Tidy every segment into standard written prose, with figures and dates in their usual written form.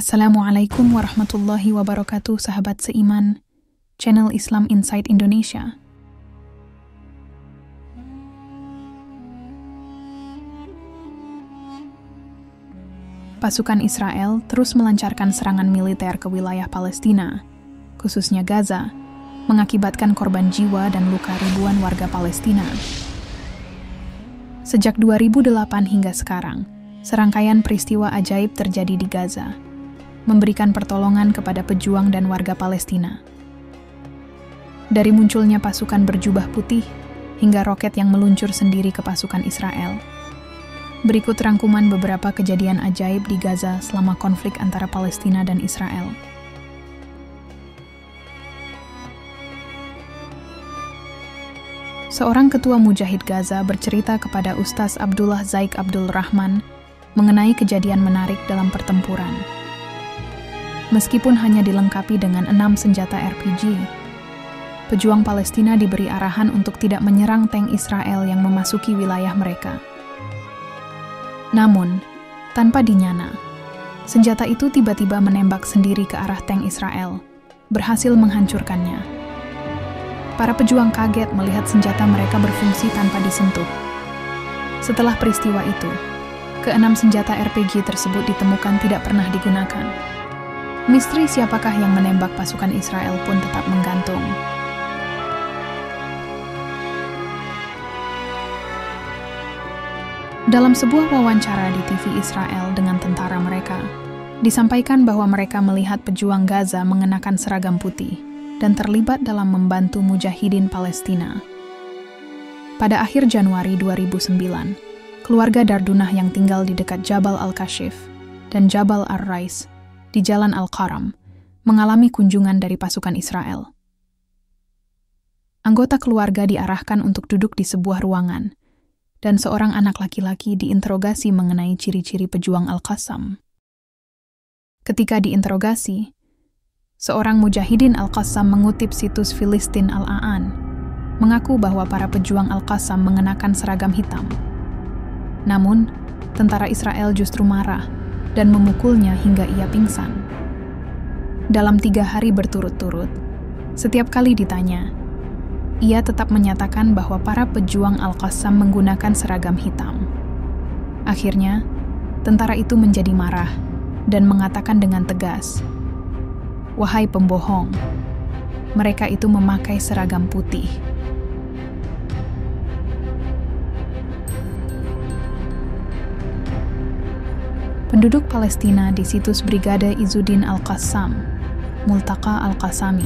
Assalamualaikum warahmatullahi wabarakatuh, sahabat seiman, channel Islam Insight Indonesia. Pasukan Israel terus melancarkan serangan militer ke wilayah Palestina, khususnya Gaza, mengakibatkan korban jiwa dan luka ribuan warga Palestina. Sejak 2008 hingga sekarang, serangkaian peristiwa ajaib terjadi di Gaza, memberikan pertolongan kepada pejuang dan warga Palestina. Dari munculnya pasukan berjubah putih hingga roket yang meluncur sendiri ke pasukan Israel. Berikut rangkuman beberapa kejadian ajaib di Gaza selama konflik antara Palestina dan Israel. Seorang ketua Mujahid Gaza bercerita kepada Ustaz Abdullah Zaik Abdul Rahman mengenai kejadian menarik dalam pertempuran. Meskipun hanya dilengkapi dengan 6 senjata RPG, pejuang Palestina diberi arahan untuk tidak menyerang tank Israel yang memasuki wilayah mereka. Namun, tanpa dinyana, senjata itu tiba-tiba menembak sendiri ke arah tank Israel, berhasil menghancurkannya. Para pejuang kaget melihat senjata mereka berfungsi tanpa disentuh. Setelah peristiwa itu, ke-6 senjata RPG tersebut ditemukan tidak pernah digunakan. Misteri siapakah yang menembak pasukan Israel pun tetap menggantung. Dalam sebuah wawancara di TV Israel dengan tentara mereka, disampaikan bahwa mereka melihat pejuang Gaza mengenakan seragam putih dan terlibat dalam membantu mujahidin Palestina. Pada akhir Januari 2009, keluarga Dardunah yang tinggal di dekat Jabal Al-Kashif dan Jabal Ar-Rais di Jalan Al-Qaram mengalami kunjungan dari pasukan Israel. Anggota keluarga diarahkan untuk duduk di sebuah ruangan, dan seorang anak laki-laki diinterogasi mengenai ciri-ciri pejuang Al-Qassam. Ketika diinterogasi, seorang mujahidin Al-Qassam mengutip situs Filistin Al-A'an, mengaku bahwa para pejuang Al-Qassam mengenakan seragam hitam. Namun, tentara Israel justru marah dan memukulnya hingga ia pingsan. Dalam 3 hari berturut-turut, setiap kali ditanya, ia tetap menyatakan bahwa para pejuang Al-Qassam menggunakan seragam hitam. Akhirnya, tentara itu menjadi marah dan mengatakan dengan tegas, "Wahai pembohong, mereka itu memakai seragam putih." Penduduk Palestina di situs Brigade Izzuddin Al-Qassam, Multaqa Al-Qassami,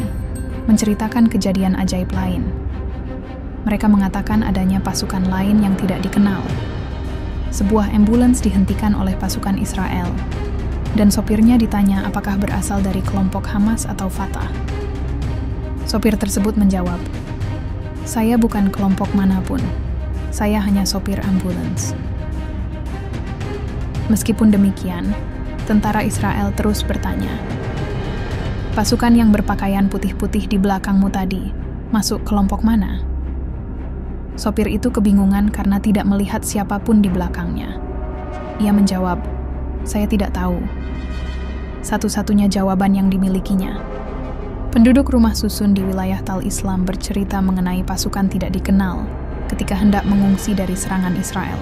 menceritakan kejadian ajaib lain. Mereka mengatakan adanya pasukan lain yang tidak dikenal. Sebuah ambulans dihentikan oleh pasukan Israel, dan sopirnya ditanya apakah berasal dari kelompok Hamas atau Fatah. Sopir tersebut menjawab, "Saya bukan kelompok manapun, saya hanya sopir ambulans." Meskipun demikian, tentara Israel terus bertanya, "Pasukan yang berpakaian putih-putih di belakangmu tadi, masuk kelompok mana?" Sopir itu kebingungan karena tidak melihat siapapun di belakangnya. Ia menjawab, "Saya tidak tahu." Satu-satunya jawaban yang dimilikinya. Penduduk rumah susun di wilayah Tal Islam bercerita mengenai pasukan tidak dikenal ketika hendak mengungsi dari serangan Israel.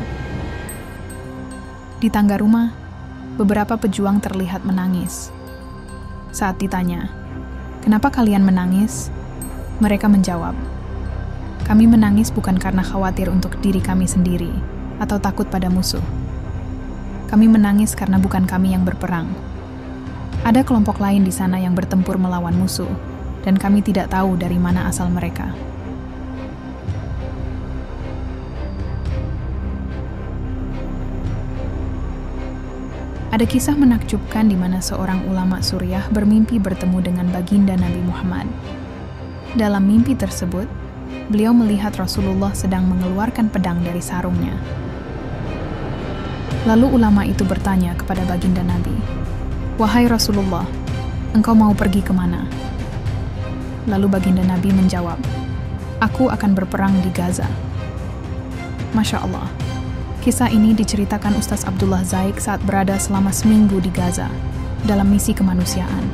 Di tangga rumah, beberapa pejuang terlihat menangis. Saat ditanya, "Kenapa kalian menangis?" Mereka menjawab, "Kami menangis bukan karena khawatir untuk diri kami sendiri atau takut pada musuh. Kami menangis karena bukan kami yang berperang. Ada kelompok lain di sana yang bertempur melawan musuh, dan kami tidak tahu dari mana asal mereka." Ada kisah menakjubkan di mana seorang ulama Suriah bermimpi bertemu dengan baginda Nabi Muhammad. Dalam mimpi tersebut, beliau melihat Rasulullah sedang mengeluarkan pedang dari sarungnya. Lalu ulama itu bertanya kepada baginda Nabi, "Wahai Rasulullah, engkau mau pergi kemana?" Lalu baginda Nabi menjawab, "Aku akan berperang di Gaza." Masya Allah. Kisah ini diceritakan Ustaz Abdullah Zaik saat berada selama seminggu di Gaza. dalam misi kemanusiaan.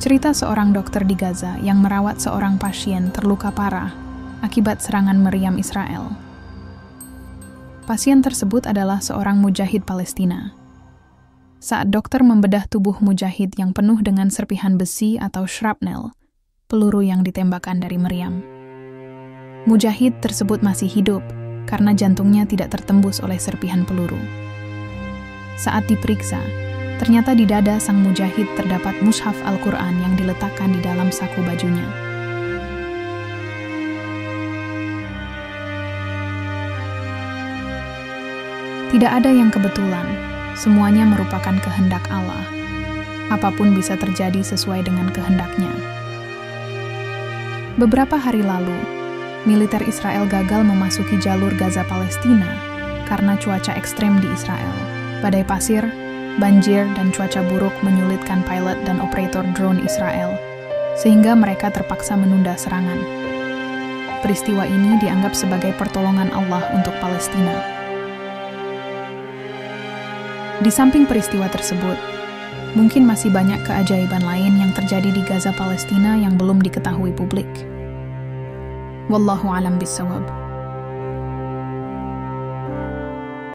Cerita seorang dokter di Gaza yang merawat seorang pasien terluka parah akibat serangan meriam Israel. Pasien tersebut adalah seorang mujahid Palestina. Saat dokter membedah tubuh mujahid yang penuh dengan serpihan besi atau shrapnel, peluru yang ditembakkan dari meriam. Mujahid tersebut masih hidup karena jantungnya tidak tertembus oleh serpihan peluru. Saat diperiksa, ternyata di dada sang mujahid terdapat mushaf Al-Quran yang diletakkan di dalam saku bajunya. Tidak ada yang kebetulan, semuanya merupakan kehendak Allah. Apapun bisa terjadi sesuai dengan kehendaknya. Beberapa hari lalu, militer Israel gagal memasuki jalur Gaza Palestina karena cuaca ekstrem di Israel. Badai pasir, banjir, dan cuaca buruk menyulitkan pilot dan operator drone Israel, sehingga mereka terpaksa menunda serangan. Peristiwa ini dianggap sebagai pertolongan Allah untuk Palestina. Di samping peristiwa tersebut, mungkin masih banyak keajaiban lain yang terjadi di Gaza Palestina yang belum diketahui publik. Wallahu a'lam bishawab.